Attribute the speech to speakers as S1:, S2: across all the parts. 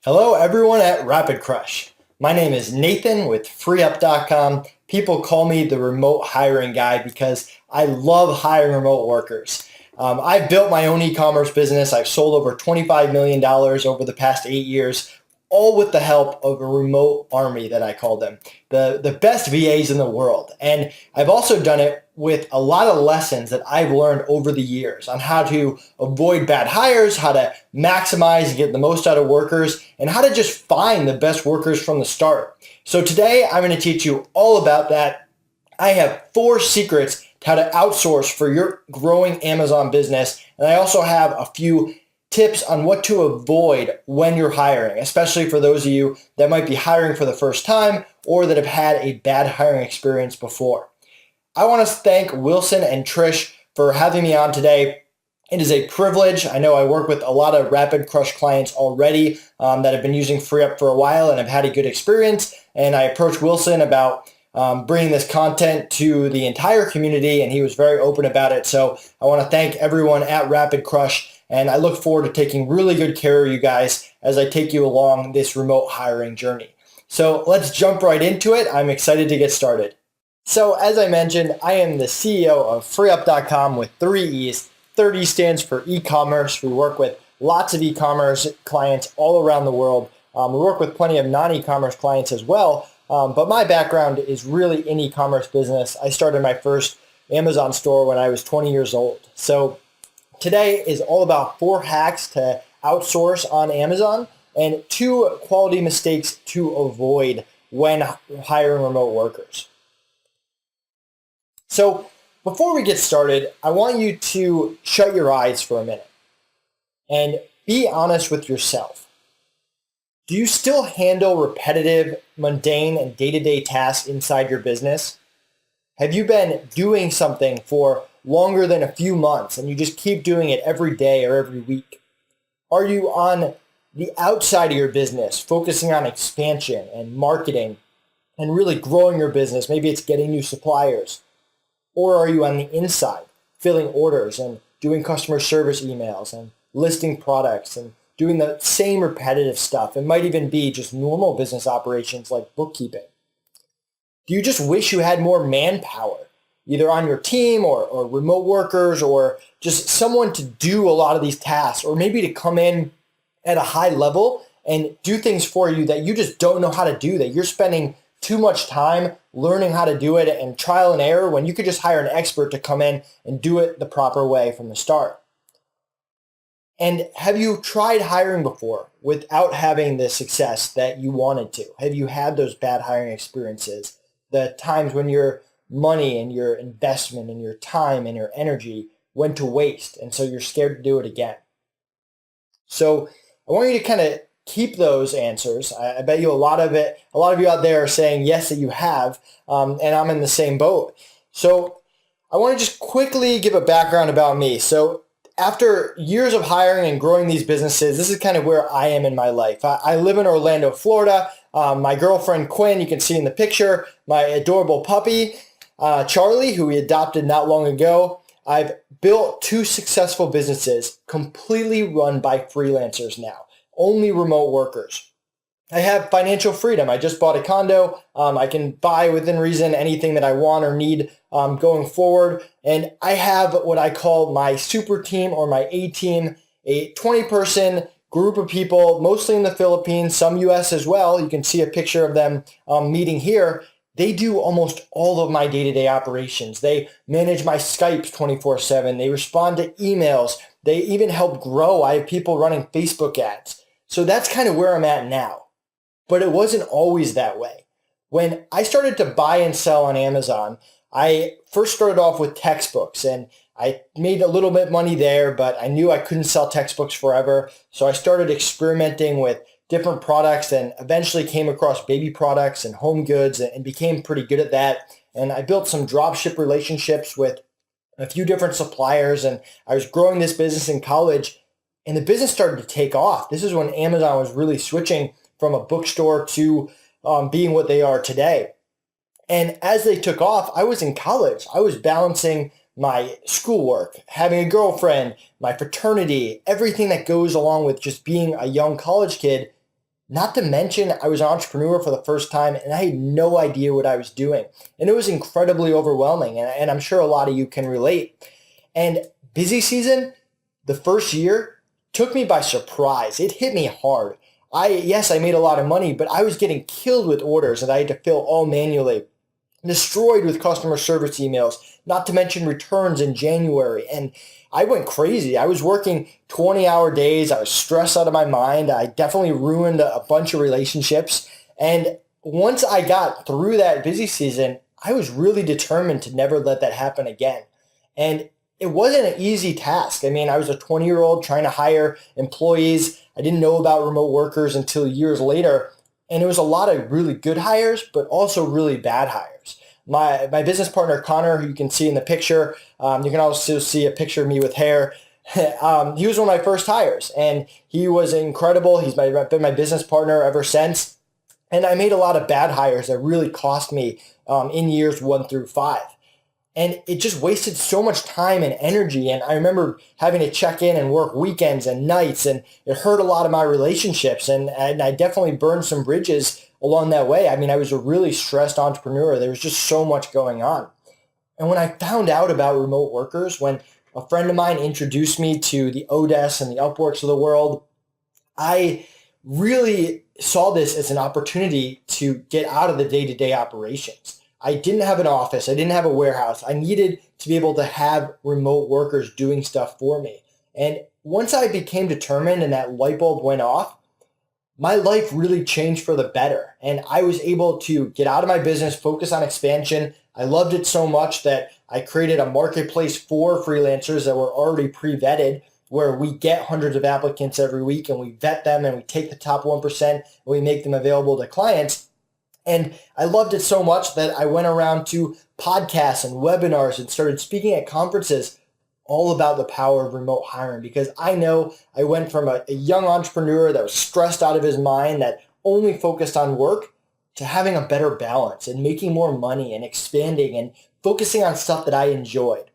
S1: Hello, everyone at Rapid Crush. My name is Nathan with FreeUp.com. People call me the remote hiring guy because I love hiring remote workers. I've built my own e-commerce business. I've sold over $25 million over the past 8 years, all with the help of a remote army that I call them, the best VAs in the world. And I've also done it with a lot of lessons that I've learned over the years on how to avoid bad hires, how to maximize and get the most out of workers, and how to just find the best workers from the start. So today I'm going to teach you all about that. I have 4 secrets to how to outsource for your growing Amazon business. And I also have a few tips on what to avoid when you're hiring, especially for those of you that might be hiring for the first time or that have had a bad hiring experience before. I want to thank Wilson and Trish for having me on today. It is a privilege. I know I work with a lot of Rapid Crush clients already that have been using FreeUp for a while and have had a good experience. And I approached Wilson about bringing this content to the entire community, and he was very open about it. So I want to thank everyone at Rapid Crush, and I look forward to taking really good care of you guys as I take you along this remote hiring journey. So let's jump right into it. I'm excited to get started. So as I mentioned, I am the CEO of FreeUp.com with 3 E's. 30 stands for e-commerce. We work with lots of e-commerce clients all around the world. We work with plenty of non-e-commerce clients as well, but my background is really in e-commerce business. I started my first Amazon store when I was 20 years old. So today is all about 4 hacks to outsource on Amazon and 2 quality mistakes to avoid when hiring remote workers. So before we get started, I want you to shut your eyes for a minute and be honest with yourself. Do you still handle repetitive, mundane, and day-to-day tasks inside your business? Have you been doing something for longer than a few months and you just keep doing it every day or every week? Are you on the outside of your business, focusing on expansion and marketing and really growing your business? Maybe it's getting new suppliers. Or are you on the inside, filling orders and doing customer service emails and listing products and doing the same repetitive stuff? It might even be just normal business operations like bookkeeping. Do you just wish you had more manpower, either on your team or remote workers or just someone to do a lot of these tasks, or maybe to come in at a high level and do things for you that you just don't know how to do, that you're spending too much time learning how to do it and trial and error when you could just hire an expert to come in and do it the proper way from the start? And have you tried hiring before without having the success that you wanted to? Have you had those bad hiring experiences? The times when your money and your investment and your time and your energy went to waste, and so you're scared to do it again. So I want you to kind of keep those answers. I bet you a lot of you out there are saying yes that you have, and I'm in the same boat. So I want to just quickly give a background about me. So after years of hiring and growing these businesses, this is kind of where I am in my life. I live in Orlando, Florida. My girlfriend Quinn, you can see in the picture, my adorable puppy, Charlie, who we adopted not long ago. I've built 2 successful businesses completely run by freelancers now. Only remote workers. I have financial freedom. I just bought a condo. I can buy within reason anything that I want or need going forward. And I have what I call my super team or my A team, a 20-person group of people, mostly in the Philippines, some US as well. You can see a picture of them meeting here. They do almost all of my day-to-day operations. They manage my Skypes 24/7. They respond to emails. They even help grow. I have people running Facebook ads. So that's kind of where I'm at now. But it wasn't always that way. When I started to buy and sell on Amazon, I first started off with textbooks, and I made a little bit money there, but I knew I couldn't sell textbooks forever. So I started experimenting with different products and eventually came across baby products and home goods and became pretty good at that. And I built some dropship relationships with a few different suppliers, and I was growing this business in college, and the business started to take off. This is when Amazon was really switching from a bookstore to being what they are today. And as they took off, I was in college. I was balancing my schoolwork, having a girlfriend, my fraternity, everything that goes along with just being a young college kid. Not to mention, I was an entrepreneur for the first time and I had no idea what I was doing. And it was incredibly overwhelming. And I'm sure a lot of you can relate. And busy season, the first year, took me by surprise. It hit me hard. Yes, I made a lot of money, but I was getting killed with orders that I had to fill all manually, destroyed with customer service emails, not to mention returns in January. And I went crazy. I was working 20-hour days. I was stressed out of my mind. I definitely ruined a bunch of relationships. And once I got through that busy season, I was really determined to never let that happen again. And it wasn't an easy task. I mean, I was a 20-year-old trying to hire employees. I didn't know about remote workers until years later. And it was a lot of really good hires, but also really bad hires. My business partner, Connor, who you can see in the picture, you can also see a picture of me with hair. He was one of my first hires, and he was incredible. He's been my business partner ever since. And I made a lot of bad hires that really cost me in years 1 through 5. And it just wasted so much time and energy. And I remember having to check in and work weekends and nights, and it hurt a lot of my relationships. And I definitely burned some bridges along that way. I mean, I was a really stressed entrepreneur. There was just so much going on. And when I found out about remote workers, when a friend of mine introduced me to the Odesk and the Upworks of the world, I really saw this as an opportunity to get out of the day-to-day operations. I didn't have an office. I didn't have a warehouse. I needed to be able to have remote workers doing stuff for me. And once I became determined and that light bulb went off, my life really changed for the better. And I was able to get out of my business, focus on expansion. I loved it so much that I created a marketplace for freelancers that were already pre-vetted, where we get hundreds of applicants every week and we vet them and we take the top 1% and we make them available to clients. And I loved it so much that I went around to podcasts and webinars and started speaking at conferences all about the power of remote hiring, because I know I went from a young entrepreneur that was stressed out of his mind, that only focused on work, to having a better balance and making more money and expanding and focusing on stuff that I enjoyed.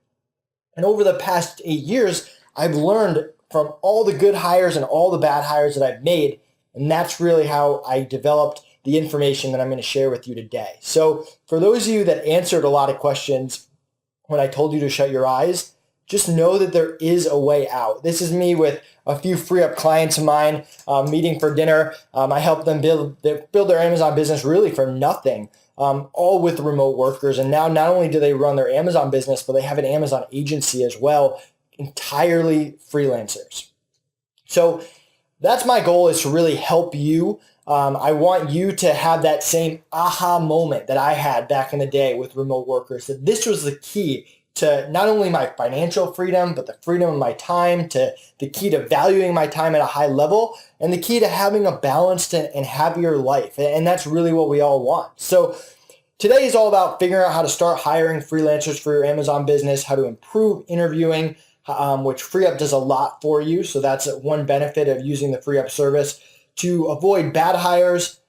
S1: And over the past 8 years, I've learned from all the good hires and all the bad hires that I've made. And that's really how I developed the information that I'm going to share with you today. So for those of you that answered a lot of questions when I told you to shut your eyes, just know that there is a way out. This is me with a few free up clients of mine, meeting for dinner. I help them build their Amazon business really for nothing, all with remote workers. And now not only do they run their Amazon business, but they have an Amazon agency as well, entirely freelancers. So that's my goal, is to really help you. I want you to have that same aha moment that I had back in the day with remote workers, that this was the key to not only my financial freedom, but the freedom of my time, to the key to valuing my time at a high level, and the key to having a balanced and happier life. And that's really what we all want. So today is all about figuring out how to start hiring freelancers for your Amazon business, how to improve interviewing, which FreeUp does a lot for you. So that's one benefit of using the FreeUp service, to avoid bad hires,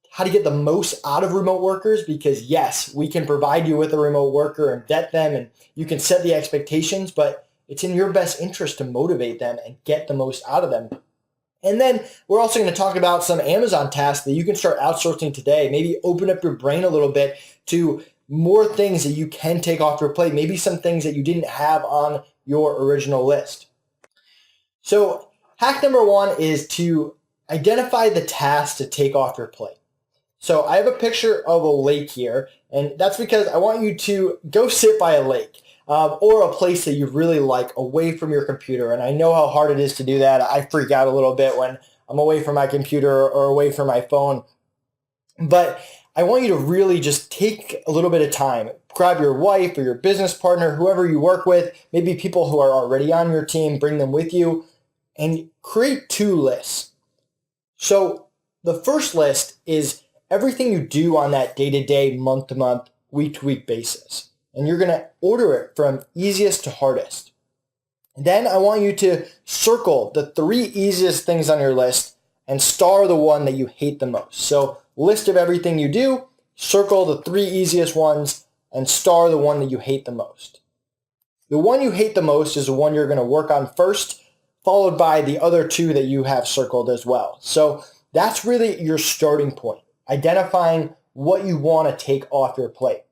S1: how to get the most out of remote workers, because yes, we can provide you with a remote worker and vet them, and you can set the expectations, but it's in your best interest to motivate them and get the most out of them. And then we're also going to talk about some Amazon tasks that you can start outsourcing today. Maybe open up your brain a little bit to more things that you can take off your plate, maybe some things that you didn't have on your original list. So hack number 1 is to identify the tasks to take off your plate. So I have a picture of a lake here, and that's because I want you to go sit by a lake or a place that you really like, away from your computer. And I know how hard it is to do that. I freak out a little bit when I'm away from my computer or away from my phone. But I want you to really just take a little bit of time. Grab your wife or your business partner, whoever you work with, maybe people who are already on your team, bring them with you, and create 2 lists. So the first list is everything you do on that day-to-day, month-to-month, week-to-week basis. And you're going to order it from easiest to hardest. Then I want you to circle the 3 easiest things on your list and star the one that you hate the most. So list of everything you do, circle the 3 easiest ones, and star the one that you hate the most. The one you hate the most is the one you're going to work on first, followed by the other 2 that you have circled as well. So That's really your starting point, identifying what you want to take off your plate.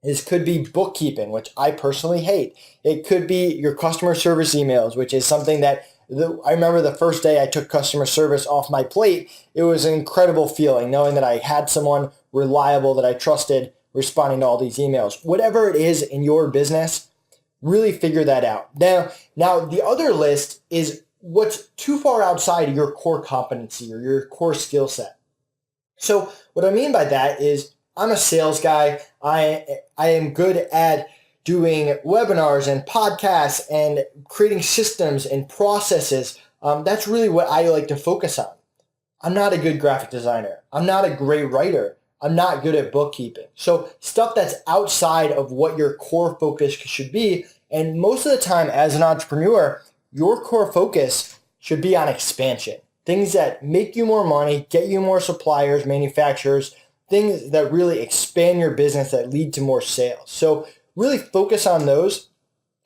S1: This could be bookkeeping, which I personally hate. It could be your customer service emails, which is something that I remember the first day I took customer service off my plate. It was an incredible feeling knowing that I had someone reliable that I trusted responding to all these emails. Whatever it is in your business, really figure that out. Now the other list is what's too far outside your core competency or your core skill set. So what I mean by that is I'm a sales guy. I am good at doing webinars and podcasts and creating systems and processes. That's really what I like to focus on. I'm not a good graphic designer. I'm not a great writer. I'm not good at bookkeeping. So stuff that's outside of what your core focus should be. And most of the time as an entrepreneur, your core focus should be on expansion. Things that make you more money, get you more suppliers, manufacturers, things that really expand your business that lead to more sales. So really focus on those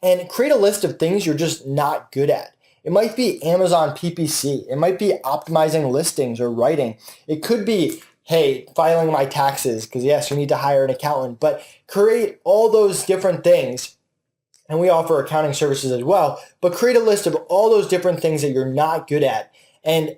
S1: and create a list of things you're just not good at. It might be Amazon PPC. It might be optimizing listings or writing. It could be, hey, filing my taxes, because yes, you need to hire an accountant, but create all those different things. And we offer accounting services as well, but create a list of all those different things that you're not good at. And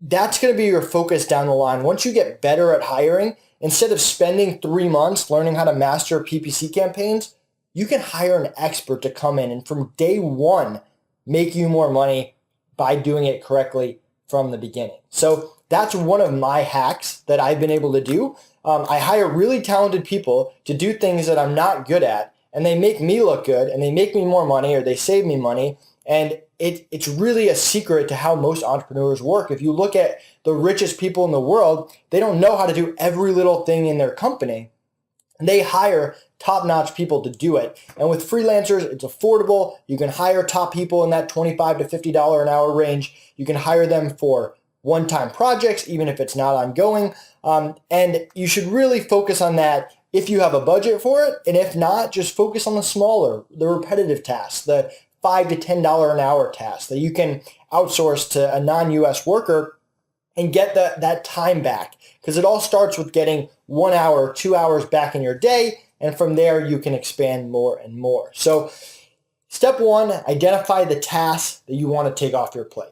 S1: that's going to be your focus down the line. Once you get better at hiring, instead of spending 3 months learning how to master PPC campaigns, you can hire an expert to come in and from day one, make you more money by doing it correctly from the beginning. So that's one of my hacks that I've been able to do. I hire really talented people to do things that I'm not good at, and they make me look good, and they make me more money, or they save me money. And it's really a secret to how most entrepreneurs work. If you look at the richest people in the world, they don't know how to do every little thing in their company. And they hire top-notch people to do it. And with freelancers, it's affordable. You can hire top people in that $25 to $50 an hour range. You can hire them for one-time projects, even if it's not ongoing. And you should really focus on that if you have a budget for it. And if not, just focus on the smaller, the repetitive tasks, the $5 to $10 an hour tasks that you can outsource to a non-US worker and get that time back. Because it all starts with getting 1 hour, 2 hours back in your day. And from there, you can expand more and more. So step one, identify the tasks that you want to take off your plate.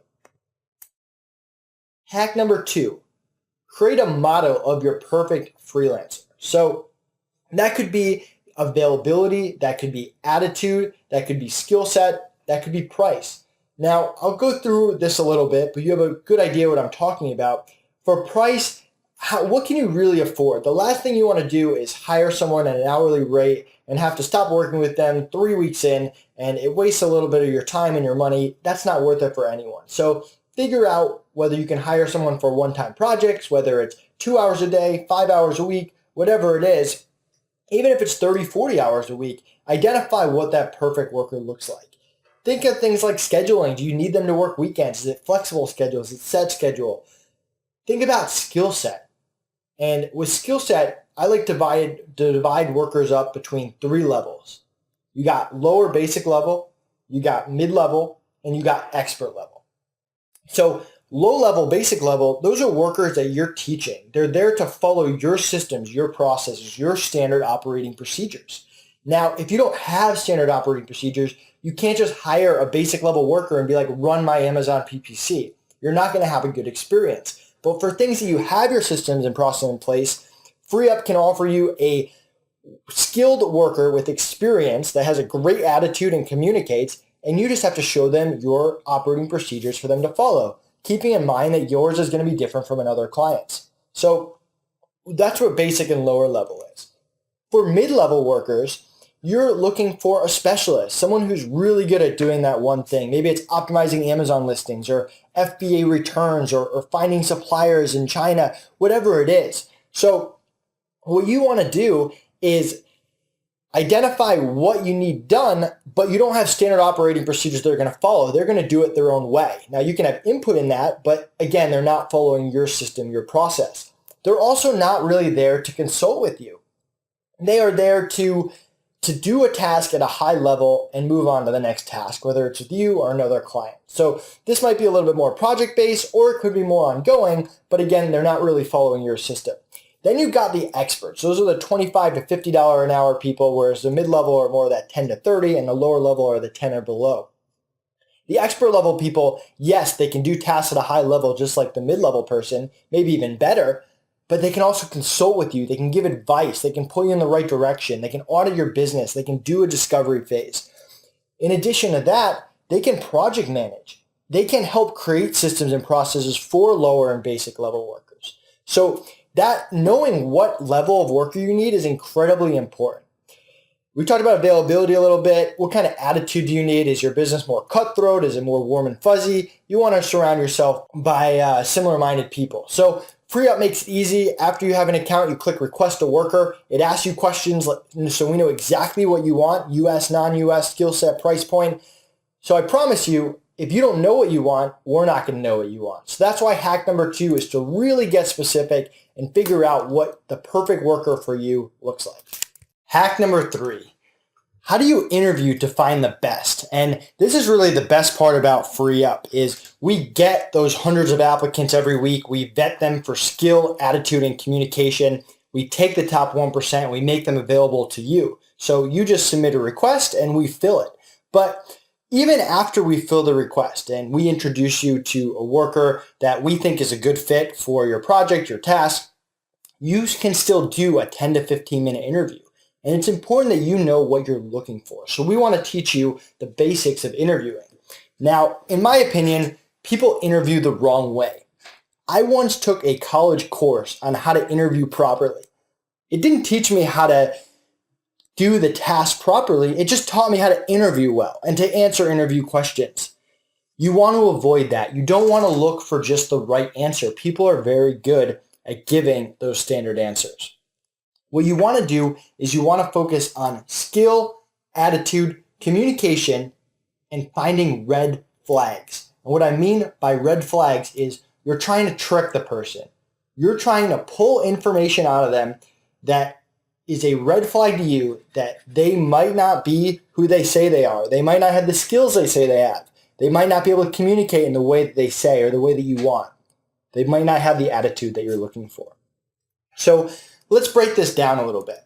S1: Hack number 2, create a model of your perfect freelancer. So that could be availability, that could be attitude, that could be skill set, that could be price. Now, I'll go through this a little bit, but you have a good idea what I'm talking about. For price, what can you really afford? The last thing you want to do is hire someone at an hourly rate and have to stop working with them 3 weeks in, and it wastes a little bit of your time and your money. That's not worth it for anyone. So figure out whether you can hire someone for one-time projects, whether it's 2 hours a day, 5 hours a week, whatever it is. Even if it's 30, 40 hours a week, identify what that perfect worker looks like. Think of things like scheduling. Do you need them to work weekends? Is it flexible schedule? Is it set schedule? Think about skill set. And with skill set, I like to divide workers up between 3 levels. You got lower basic level, you got mid-level, and you got expert level. So low level, basic level, those are workers that you're teaching. They're there to follow your systems, your processes, your standard operating procedures. Now, if you don't have standard operating procedures, you can't just hire a basic level worker and be like, run my Amazon PPC. You're not going to have a good experience. But for things that you have your systems and process in place, FreeUp can offer you a skilled worker with experience that has a great attitude and communicates, and you just have to show them your operating procedures for them to follow, keeping in mind that yours is going to be different from another client's. So that's what basic and lower level is. For mid-level workers, you're looking for a specialist, someone who's really good at doing that one thing. Maybe it's optimizing Amazon listings or FBA returns or finding suppliers in China, whatever it is. So what you want to do is identify what you need done, but you don't have standard operating procedures they're going to follow. They're going to do it their own way. Now, you can have input in that, but again, they're not following your system, your process. They're also not really there to consult with you. They are there to to do a task at a high level and move on to the next task, whether it's with you or another client. So this might be a little bit more project-based, or it could be more ongoing, but again, they're not really following your system. Then you've got the experts. Those are the $25 to $50 an hour people, whereas the mid-level are more that 10 to 30, and the lower level are the 10 or below. The expert level people, yes, they can do tasks at a high level just like the mid-level person, maybe even better, but they can also consult with you. They can give advice. They can pull you in the right direction. They can audit your business. They can do a discovery phase. In addition to that, they can project manage. They can help create systems and processes for lower and basic level workers. So that knowing what level of worker you need is incredibly important. We talked about availability a little bit. What kind of attitude do you need? Is your business more cutthroat? Is it more warm and fuzzy? You want to surround yourself by similar-minded people. So FreeUp makes it easy. After you have an account, you click Request a Worker. It asks you questions so we know exactly what you want, US, non-US, skill set, price point. So I promise you, if you don't know what you want, we're not going to know what you want. So that's why hack number 2 is to really get specific and figure out what the perfect worker for you looks like. Hack number 3, how do you interview to find the best? And this is really the best part about FreeUp is we get those hundreds of applicants every week. We vet them for skill, attitude, and communication. We take the top 1% and we make them available to you. So you just submit a request and we fill it. But even after we fill the request and we introduce you to a worker that we think is a good fit for your project, your task, you can still do a 10 to 15 minute interview. And it's important that you know what you're looking for. So we want to teach you the basics of interviewing. Now, in my opinion, people interview the wrong way. I once took a college course on how to interview properly. It didn't teach me how to do the task properly. It just taught me how to interview well and to answer interview questions. You want to avoid that. You don't want to look for just the right answer. People are very good at giving those standard answers. What you want to do is you want to focus on skill, attitude, communication, and finding red flags. And what I mean by red flags is you're trying to trick the person. You're trying to pull information out of them that is a red flag to you that they might not be who they say they are. They might not have the skills they say they have. They might not be able to communicate in the way that they say or the way that you want. They might not have the attitude that you're looking for. So let's break this down a little bit.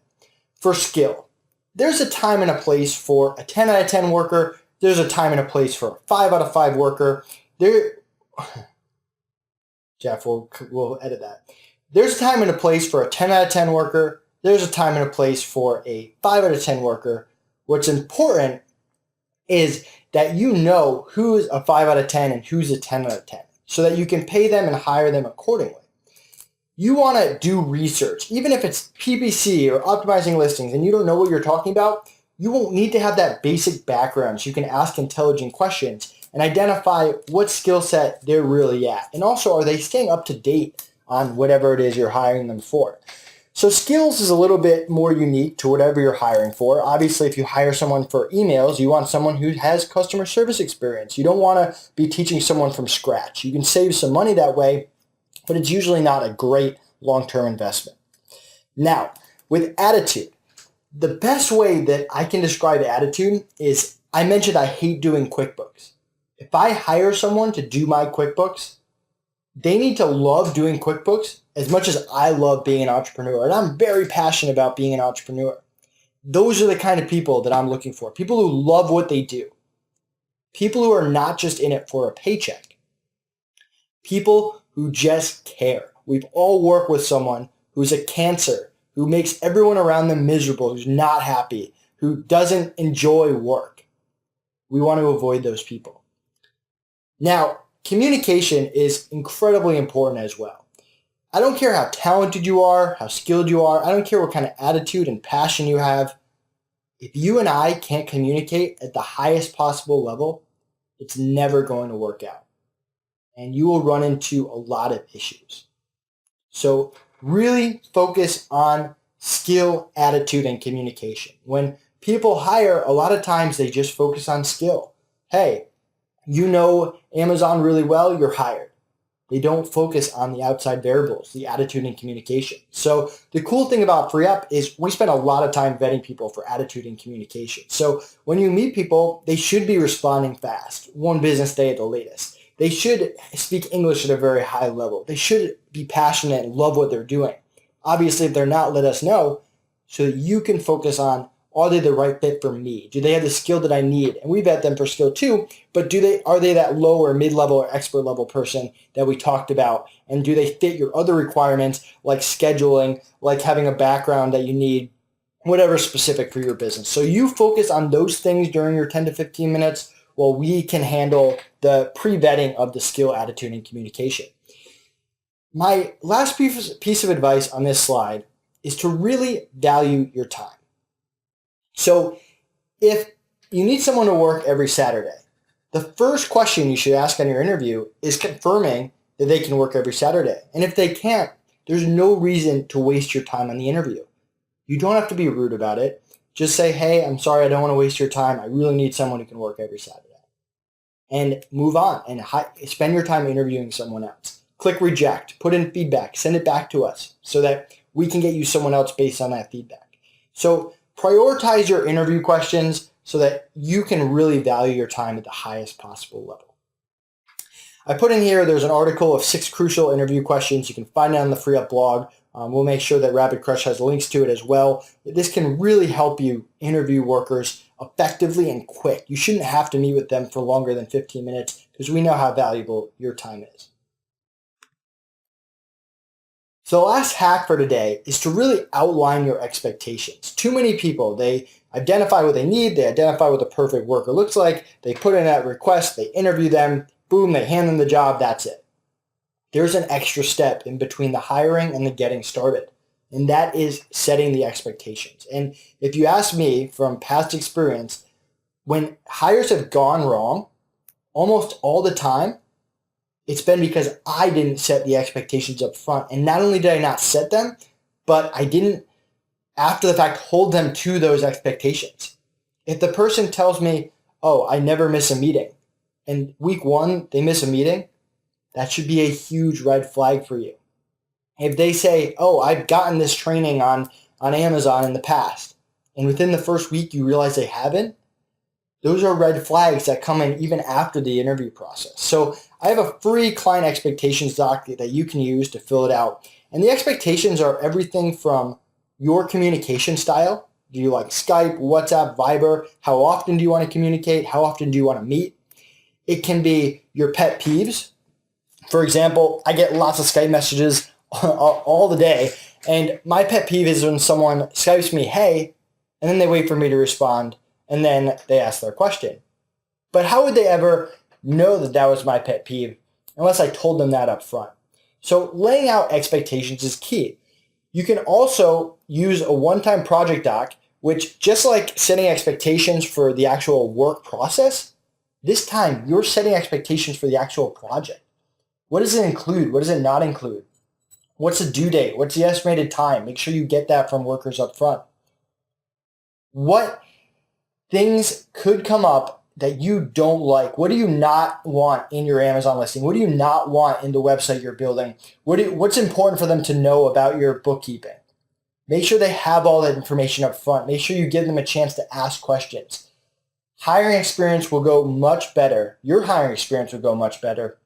S1: For skill, there's a time and a place for a 10 out of 10 worker. There's a time and a place for a 5 out of 5 worker. Jeff, we'll edit that. There's a time and a place for a 10 out of 10 worker. There's a time and a place for a 5 out of 10 worker. What's important is that you know who's a 5 out of 10 and who's a 10 out of 10 so that you can pay them and hire them accordingly. You want to do research. Even if it's PPC or optimizing listings and you don't know what you're talking about, you won't need to have that basic background so you can ask intelligent questions and identify what skill set they're really at. And also, are they staying up to date on whatever it is you're hiring them for? So skills is a little bit more unique to whatever you're hiring for. Obviously, if you hire someone for emails, you want someone who has customer service experience. You don't want to be teaching someone from scratch. You can save some money that way, but it's usually not a great long-term investment. Now, with attitude, the best way that I can describe attitude is, I mentioned I hate doing QuickBooks. If I hire someone to do my QuickBooks, they need to love doing QuickBooks as much as I love being an entrepreneur. And I'm very passionate about being an entrepreneur. Those are the kind of people that I'm looking for. People who love what they do. People who are not just in it for a paycheck. People who just care. We've all worked with someone who's a cancer, who makes everyone around them miserable, who's not happy, who doesn't enjoy work. We want to avoid those people. Now, communication is incredibly important as well. I don't care how talented you are, how skilled you are. I don't care what kind of attitude and passion you have. If you and I can't communicate at the highest possible level, it's never going to work out. And you will run into a lot of issues. So really focus on skill, attitude, and communication. When people hire, a lot of times they just focus on skill. Hey, you know Amazon really well, you're hired. They don't focus on the outside variables, the attitude and communication. So the cool thing about Free Up is we spend a lot of time vetting people for attitude and communication. So when you meet people, they should be responding fast, one business day at the latest. They should speak English at a very high level. They should be passionate and love what they're doing. Obviously, if they're not, let us know so that you can focus on, are they the right fit for me? Do they have the skill that I need? And we vet them for skill too, but are they that low or mid-level or expert level person that we talked about? And do they fit your other requirements like scheduling, like having a background that you need, whatever specific for your business? So you focus on those things during your 10 to 15 minutes while we can handle the pre-vetting of the skill, attitude, and communication. My last piece of advice on this slide is to really value your time. So if you need someone to work every Saturday, the first question you should ask on your interview is confirming that they can work every Saturday. And if they can't, there's no reason to waste your time on the interview. You don't have to be rude about it. Just say, hey, I'm sorry, I don't want to waste your time. I really need someone who can work every Saturday. And move on and spend your time interviewing someone else. Click reject, put in feedback, send it back to us so that we can get you someone else based on that feedback. So prioritize your interview questions so that you can really value your time at the highest possible level. I put in here, there's an article of 6 crucial interview questions. You can find it on the Free Up blog. We'll make sure that Rapid Crush has links to it as well. This can really help you interview workers effectively and quick. You shouldn't have to meet with them for longer than 15 minutes because we know how valuable your time is. So the last hack for today is to really outline your expectations. Too many people, they identify what they need, they identify what the perfect worker looks like, they put in that request, they interview them, boom, they hand them the job, that's it. There's an extra step in between the hiring and the getting started, and that is setting the expectations. And if you ask me from past experience, when hires have gone wrong, almost all the time, it's been because I didn't set the expectations up front. And not only did I not set them, but I didn't, after the fact, hold them to those expectations. If the person tells me, oh, I never miss a meeting, and week 1, they miss a meeting, that should be a huge red flag for you. If they say, oh, I've gotten this training on Amazon in the past, and within the first week you realize they haven't, those are red flags that come in even after the interview process. So I have a free client expectations doc that you can use to fill it out. And the expectations are everything from your communication style. Do you like Skype, WhatsApp, Viber? How often do you want to communicate? How often do you want to meet? It can be your pet peeves. For example, I get lots of Skype messages all the day. And my pet peeve is when someone Skypes me, hey, and then they wait for me to respond. And then they ask their question. But how would they ever know that that was my pet peeve unless I told them that up front? So laying out expectations is key. You can also use a one-time project doc, which just like setting expectations for the actual work process, this time you're setting expectations for the actual project. What does it include? What does it not include? What's the due date? What's the estimated time? Make sure you get that from workers up front. What things could come up that you don't like? What do you not want in your Amazon listing? What do you not want in the website you're building? What's important for them to know about your bookkeeping? Make sure they have all that information up front. Make sure you give them a chance to ask questions. Hiring experience will go much better. Your hiring experience will go much better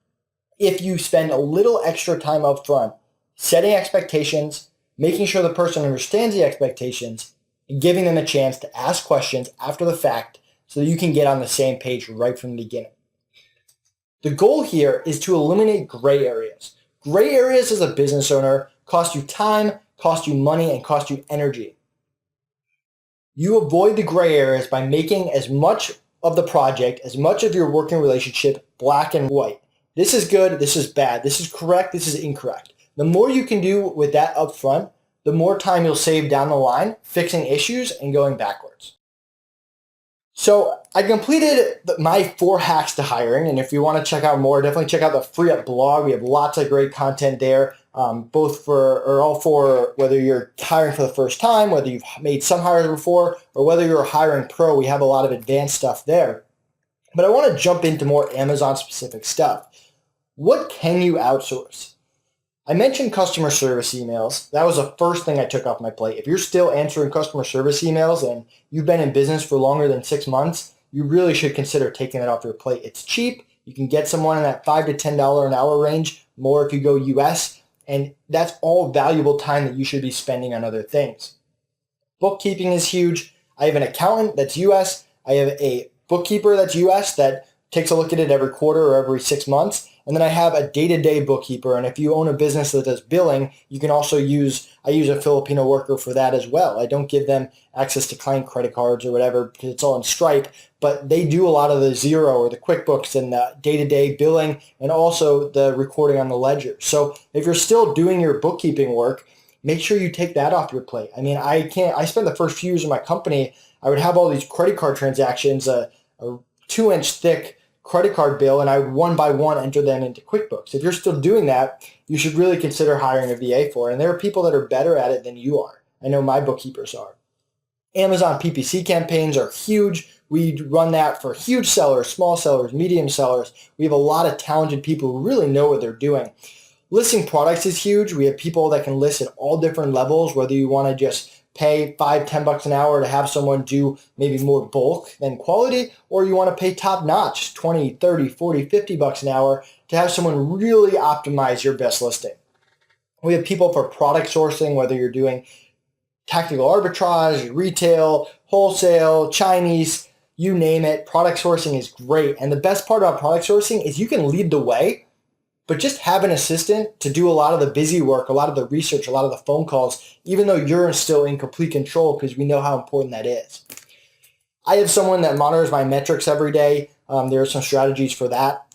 S1: if you spend a little extra time up front setting expectations, making sure the person understands the expectations, and giving them a chance to ask questions after the fact so that you can get on the same page right from the beginning. The goal here is to eliminate gray areas. Gray areas as a business owner cost you time, cost you money, and cost you energy. You avoid the gray areas by making as much of the project, as much of your working relationship, black and white. This is good, this is bad, this is correct, this is incorrect. The more you can do with that up front, the more time you'll save down the line fixing issues and going backwards. So I completed my 4 hacks to hiring, and if you want to check out more, definitely check out the Free Up blog. We have lots of great content there, all for whether you're hiring for the first time, whether you've made some hires before, or whether you're a hiring pro. We have a lot of advanced stuff there. But I want to jump into more Amazon-specific stuff. What can you outsource? I mentioned customer service emails. That was the first thing I took off my plate. If you're still answering customer service emails and you've been in business for longer than 6 months, you really should consider taking that off your plate. It's cheap. You can get someone in that $5 to $10 an hour range, more if you go US, and that's all valuable time that you should be spending on other things. Bookkeeping is huge. I have an accountant that's US. I have a bookkeeper that's US that takes a look at it every quarter or every 6 months. And then I have a day-to-day bookkeeper. And if you own a business that does billing, you can also I use a Filipino worker for that as well. I don't give them access to client credit cards or whatever because it's all in Stripe, but they do a lot of the Xero or the QuickBooks and the day-to-day billing and also the recording on the ledger. So if you're still doing your bookkeeping work, make sure you take that off your plate. I mean, I spent the first few years of my company, I would have all these credit card transactions, a 2-inch thick credit card bill, and I would one by one enter them into QuickBooks. If you're still doing that, you should really consider hiring a VA for it. And there are people that are better at it than you are. I know my bookkeepers are. Amazon PPC campaigns are huge. We run that for huge sellers, small sellers, medium sellers. We have a lot of talented people who really know what they're doing. Listing products is huge. We have people that can list at all different levels, whether you want to just pay $5, $10 an hour to have someone do maybe more bulk than quality, or you want to pay top notch, 20, 30, 40, $50 an hour to have someone really optimize your best listing. We have people for product sourcing, whether you're doing tactical arbitrage, retail, wholesale, Chinese, you name it. Product sourcing is great. And the best part about product sourcing is you can lead the way, but just have an assistant to do a lot of the busy work, a lot of the research, a lot of the phone calls, even though you're still in complete control because we know how important that is. I have someone that monitors my metrics every day. There are some strategies for that.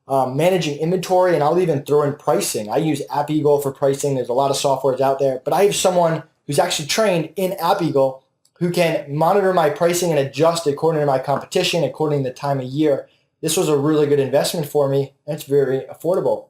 S1: Managing inventory, and I'll even throw in pricing. I use AppEagle for pricing. There's a lot of softwares out there, but I have someone who's actually trained in AppEagle who can monitor my pricing and adjust according to my competition, according to the time of year. This was a really good investment for me, and it's very affordable.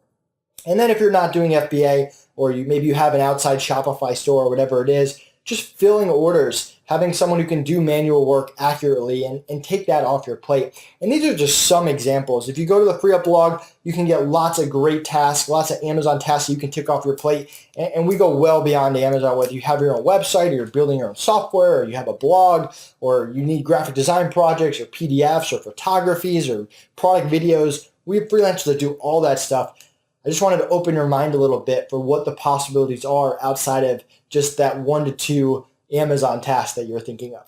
S1: And then if you're not doing FBA, or maybe you have an outside Shopify store or whatever it is, just filling orders, having someone who can do manual work accurately and take that off your plate. And these are just some examples. If you go to the Free Up blog, you can get lots of great tasks, lots of Amazon tasks that you can tick off your plate. And we go well beyond Amazon, whether you have your own website or you're building your own software or you have a blog or you need graphic design projects or PDFs or photographies or product videos. We have freelancers that do all that stuff. I just wanted to open your mind a little bit for what the possibilities are outside of just that 1 to 2 Amazon tasks that you're thinking of.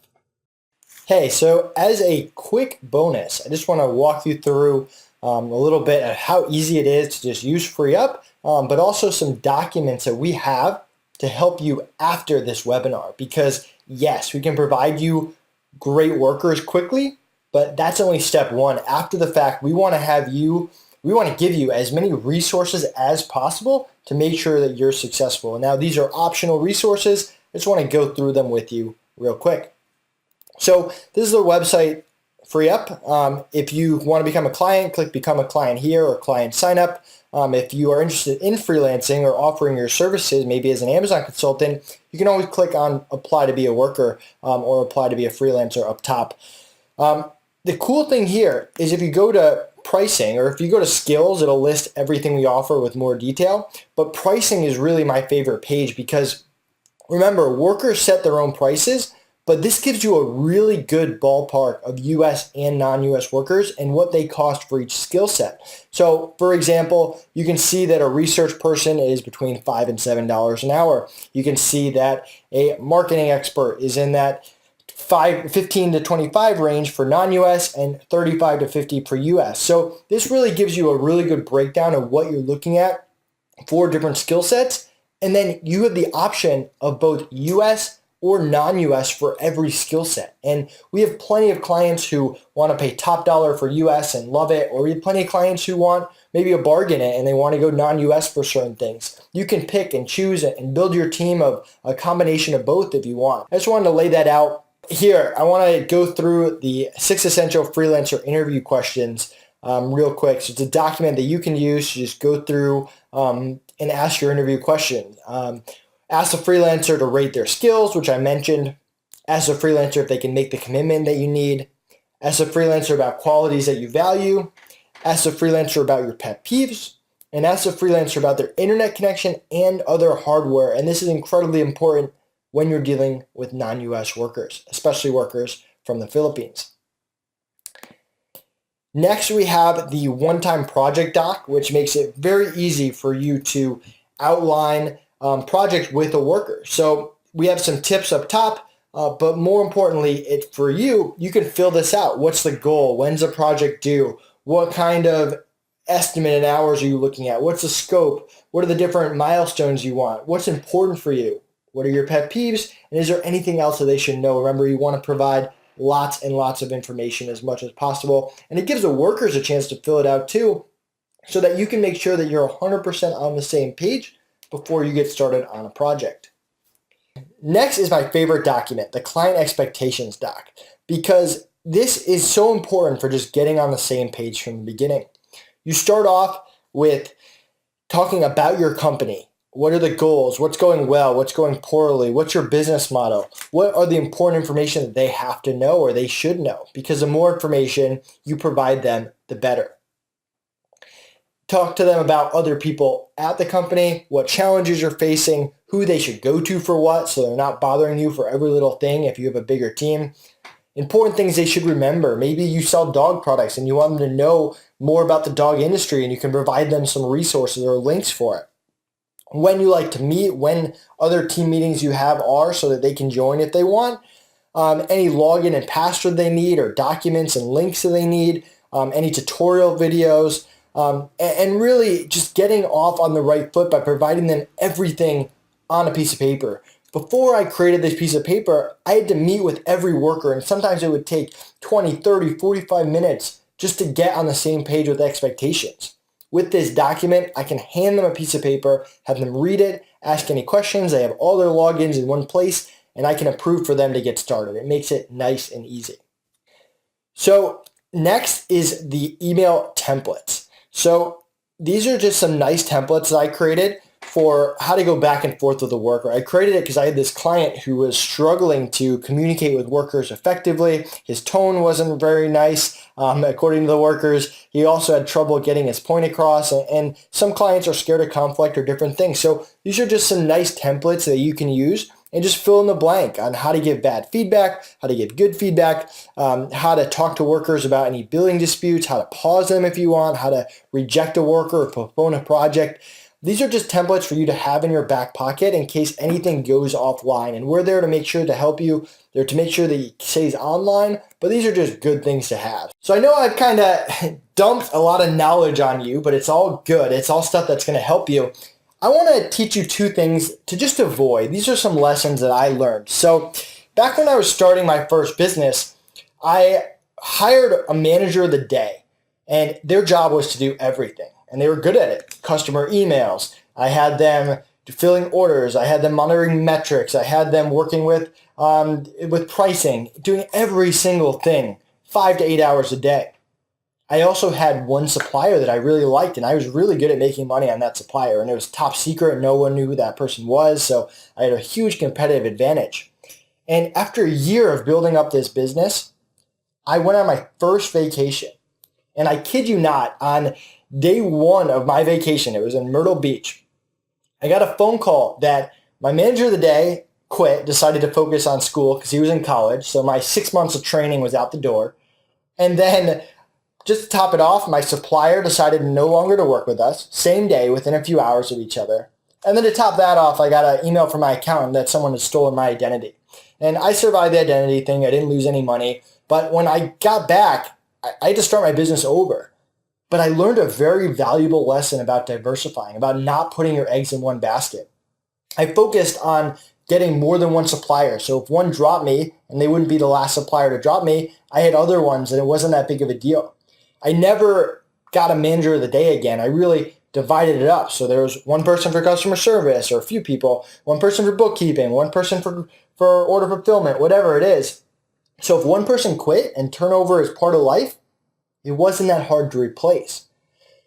S1: Hey, so as a quick bonus, I just want to walk you through a little bit of how easy it is to just use Free Up, but also some documents that we have to help you after this webinar. Because yes, we can provide you great workers quickly, but that's only step one. After the fact, we want to give you as many resources as possible to make sure that you're successful. Now, these are optional resources. I just want to go through them with you real quick. So this is the website, Free Up. If you want to become a client, click Become a Client here or Client Sign Up. If you are interested in freelancing or offering your services, maybe as an Amazon consultant, you can always click on Apply to be a worker or Apply to be a freelancer up top. The cool thing here is if you go to pricing, or if you go to skills, it'll list everything we offer with more detail. But pricing is really my favorite page because remember, workers set their own prices, but this gives you a really good ballpark of US and non-US workers and what they cost for each skill set. So for example, you can see that a research person is between $5 and $7 an hour. You can see that a marketing expert is in that 15 to 25 range for non-US and 35 to 50 per US. So this really gives you a really good breakdown of what you're looking at for different skill sets. And then you have the option of both US or non-US for every skill set. And we have plenty of clients who want to pay top dollar for US and love it, or we have plenty of clients who want maybe a bargain and they want to go non-US for certain things. You can pick and choose and build your team of a combination of both if you want. I just wanted to lay that out. Here, I want to go through the 6 essential freelancer interview questions real quick. So it's a document that you can use to just go through and ask your interview question. Ask the freelancer to rate their skills, which I mentioned. Ask the freelancer if they can make the commitment that you need. Ask the freelancer about qualities that you value. Ask the freelancer about your pet peeves. and ask the freelancer about their internet connection and other hardware. And this is incredibly important when you're dealing with non-US workers, especially workers from the Philippines. Next, we have the one-time project doc, which makes it very easy for you to outline project with a worker. So we have some tips up top, but more importantly, for you can fill this out. What's the goal? When's the project due? What kind of estimate in hours are you looking at? What's the scope? What are the different milestones you want? What's important for you? What are your pet peeves? And is there anything else that they should know? Remember, you want to provide lots and lots of information as much as possible. And it gives the workers a chance to fill it out too, so that you can make sure that you're 100% on the same page before you get started on a project. Next is my favorite document, the client expectations doc, because this is so important for just getting on the same page from the beginning. You start off with talking about your company. What are the goals? What's going well? What's going poorly? What's your business model? What are the important information that they have to know or they should know? Because the more information you provide them, the better. Talk to them about other people at the company, what challenges you're facing, who they should go to for what, so they're not bothering you for every little thing if you have a bigger team. Important things they should remember. Maybe you sell dog products and you want them to know more about the dog industry, and you can provide them some resources or links for it. When you like to meet, when other team meetings you have are, so that they can join if they want. Any login and password they need, or documents and links that they need, any tutorial videos, and really just getting off on the right foot by providing them everything on a piece of paper. Before I created this piece of paper, I had to meet with every worker, and sometimes it would take 20, 30, 45 minutes just to get on the same page with expectations. With this document, I can hand them a piece of paper, have them read it, ask any questions. They have all their logins in one place, and I can approve for them to get started. It makes it nice and easy. So next is the email templates. So these are just some nice templates that I created for how to go back and forth with a worker. I created it because I had this client who was struggling to communicate with workers effectively. His tone wasn't very nice, according to the workers. He also had trouble getting his point across, and some clients are scared of conflict or different things. So these are just some nice templates that you can use and just fill in the blank on how to give bad feedback, how to give good feedback, how to talk to workers about any billing disputes, how to pause them if you want, how to reject a worker or postpone a project. These are just templates for you to have in your back pocket in case anything goes offline. And we're there to make sure to help you, there to make sure that it stays online, but these are just good things to have. So I know I've kind of dumped a lot of knowledge on you, but it's all good. It's all stuff that's going to help you. I want to teach you two things to just avoid. These are some lessons that I learned. So back when I was starting my first business, I hired a manager of the day, and their job was to do everything. And they were good at it. Customer emails. I had them filling orders. I had them monitoring metrics. I had them working with pricing, doing every single thing, 5 to 8 hours a day. I also had one supplier that I really liked, and I was really good at making money on that supplier. And it was top secret, and no one knew who that person was. So I had a huge competitive advantage. And after a year of building up this business, I went on my first vacation. And I kid you not, on day one of my vacation, it was in Myrtle Beach, I got a phone call that my manager of the day quit, decided to focus on school because he was in college. So my 6 months of training was out the door. And then just to top it off, my supplier decided no longer to work with us, same day, within a few hours of each other. And then to top that off, I got an email from my accountant that someone had stolen my identity. And I survived the identity thing. I didn't lose any money. But when I got back, I had to start my business over. But I learned a very valuable lesson about diversifying, about not putting your eggs in one basket. I focused on getting more than one supplier. So if one dropped me, and they wouldn't be the last supplier to drop me, I had other ones, and it wasn't that big of a deal. I never got a manager of the day again. I really divided it up. So there was one person for customer service, or a few people, one person for bookkeeping, one person for order fulfillment, whatever it is. So if one person quit and turnover is part of life, it wasn't that hard to replace.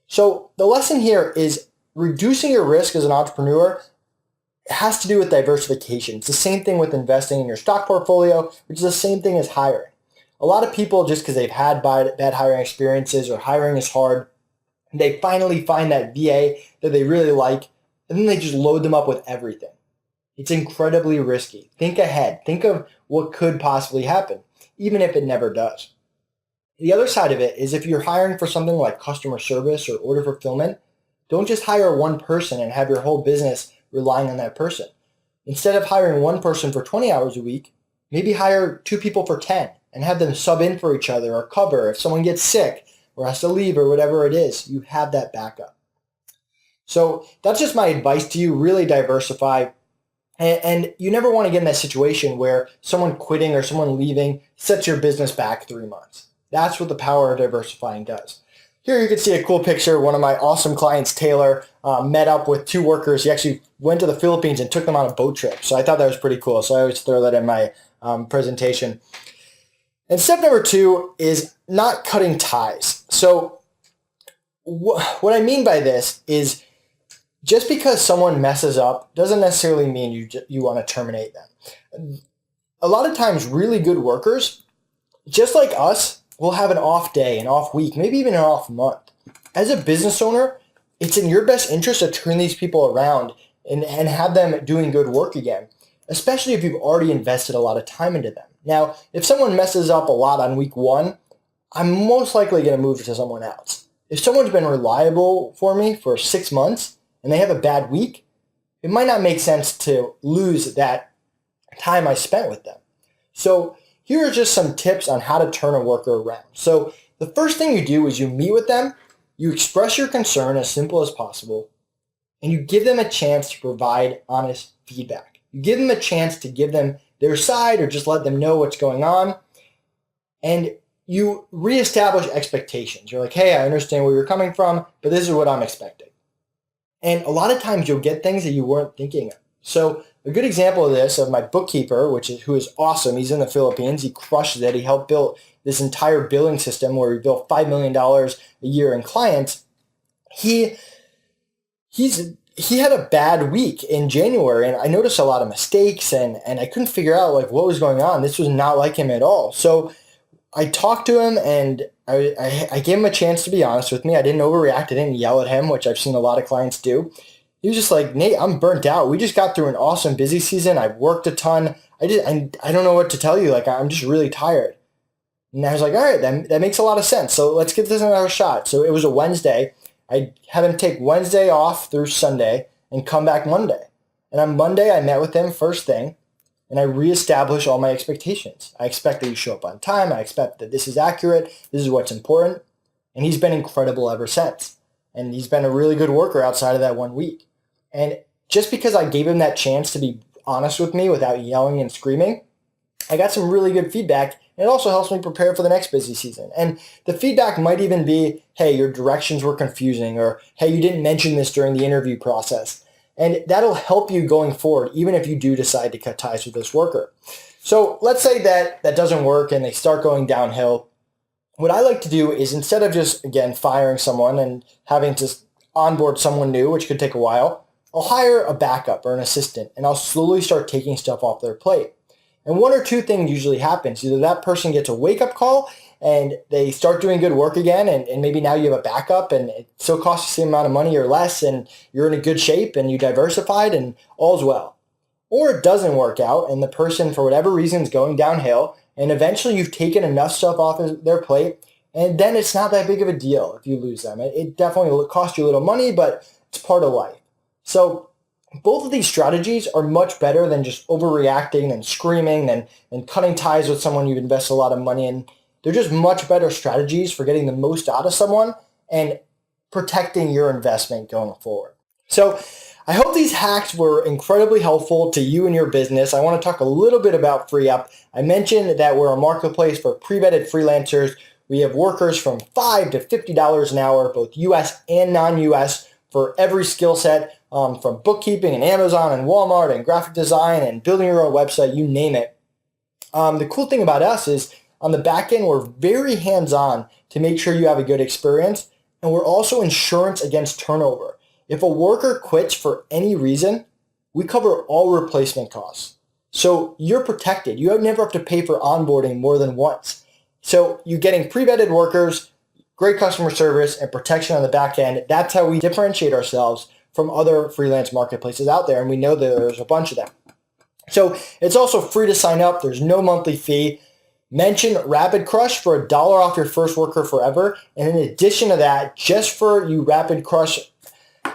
S1: So the lesson here is reducing your risk as an entrepreneur has to do with diversification. It's the same thing with investing in your stock portfolio, which is the same thing as hiring. A lot of people, just because they've had bad hiring experiences or hiring is hard, They finally find that VA that they really like, and then they just load them up with everything. It's incredibly risky. Think ahead. Think of what could possibly happen, even if it never does. The other side of it is if you're hiring for something like customer service or order fulfillment, don't just hire one person and have your whole business relying on that person. Instead of hiring one person for 20 hours a week, maybe hire two people for 10 and have them sub in for each other or cover if someone gets sick or has to leave or whatever it is. You have that backup. So that's just my advice to you. Really diversify. And you never want to get in that situation where someone quitting or someone leaving sets your business back 3 months. That's what the power of diversifying does. Here you can see a cool picture. One of my awesome clients, Taylor, met up with two workers. He actually went to the Philippines and took them on a boat trip. So I thought that was pretty cool. So I always throw that in my presentation. And step number 2 is not cutting ties. So what I mean by this is just because someone messes up doesn't necessarily mean you want to terminate them. A lot of times really good workers, just like us, will have an off day, an off week, maybe even an off month. As a business owner, it's in your best interest to turn these people around and have them doing good work again, especially if you've already invested a lot of time into them. Now, if someone messes up a lot on week 1, I'm most likely going to move to someone else. If someone's been reliable for me for 6 months and they have a bad week, it might not make sense to lose that time I spent with them. So here are just some tips on how to turn a worker around. So the first thing you do is you meet with them, you express your concern as simple as possible, and you give them a chance to provide honest feedback. You give them a chance to give them their side or just let them know what's going on. And you reestablish expectations. You're like, hey, I understand where you're coming from, but this is what I'm expecting. And a lot of times you'll get things that you weren't thinking of. So a good example of this, of my bookkeeper, who is awesome. He's in the Philippines. He crushes it. He helped build this entire billing system where he built $5 million a year in clients. He had a bad week in January, and I noticed a lot of mistakes, and I couldn't figure out like what was going on. This was not like him at all. So I talked to him, and I gave him a chance to be honest with me. I didn't overreact. I didn't yell at him, which I've seen a lot of clients do. He was just like, Nate, I'm burnt out. We just got through an awesome busy season. I've worked a ton. I don't know what to tell you. Like, I'm just really tired. And I was like, all right, that makes a lot of sense. So let's give this another shot. So it was a Wednesday. I had him take Wednesday off through Sunday and come back Monday. And on Monday, I met with him first thing, and I reestablished all my expectations. I expect that you show up on time. I expect that this is accurate. This is what's important. And he's been incredible ever since. And he's been a really good worker outside of that 1 week. And just because I gave him that chance to be honest with me without yelling and screaming, I got some really good feedback. And it also helps me prepare for the next busy season. And the feedback might even be, hey, your directions were confusing, or hey, you didn't mention this during the interview process. And that'll help you going forward, even if you do decide to cut ties with this worker. So let's say that doesn't work and they start going downhill. What I like to do is, instead of just, again, firing someone and having to onboard someone new, which could take a while, I'll hire a backup or an assistant, and I'll slowly start taking stuff off their plate. And one or two things usually happens. Either that person gets a wake-up call and they start doing good work again, and maybe now you have a backup and it still costs the same amount of money or less, and you're in a good shape and you diversified and all's well. Or it doesn't work out and the person, for whatever reason, is going downhill, and eventually you've taken enough stuff off of their plate, and then it's not that big of a deal if you lose them. It definitely will cost you a little money, but it's part of life. So both of these strategies are much better than just overreacting and screaming and cutting ties with someone you've invested a lot of money in. They're just much better strategies for getting the most out of someone and protecting your investment going forward. So I hope these hacks were incredibly helpful to you and your business. I want to talk a little bit about FreeUp. I mentioned that we're a marketplace for pre-vetted freelancers. We have workers from $5 to $50 an hour, both US and non-US, for every skill set, from bookkeeping and Amazon and Walmart and graphic design and building your own website, you name it. The cool thing about us is on the back end, we're very hands-on to make sure you have a good experience, and we're also insurance against turnover. If a worker quits for any reason, we cover all replacement costs. So you're protected. You never have to pay for onboarding more than once. So you're getting pre-vetted workers. great customer service, and protection on the back end. That's how we differentiate ourselves from other freelance marketplaces out there, and we know that there's a bunch of them. So it's also free to sign up. There's no monthly fee. Mention Rapid Crush for $1 off your first worker forever. And in addition to that, just for you Rapid Crush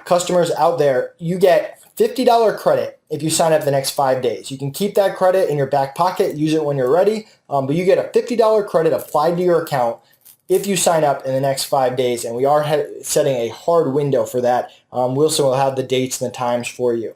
S1: customers out there, you get $50 credit if you sign up the next 5 days. You can keep that credit in your back pocket, use it when you're ready, but you get a $50 credit applied to your account if you sign up in the next 5 days. And we are setting a hard window for that. Wilson will have the dates and the times for you.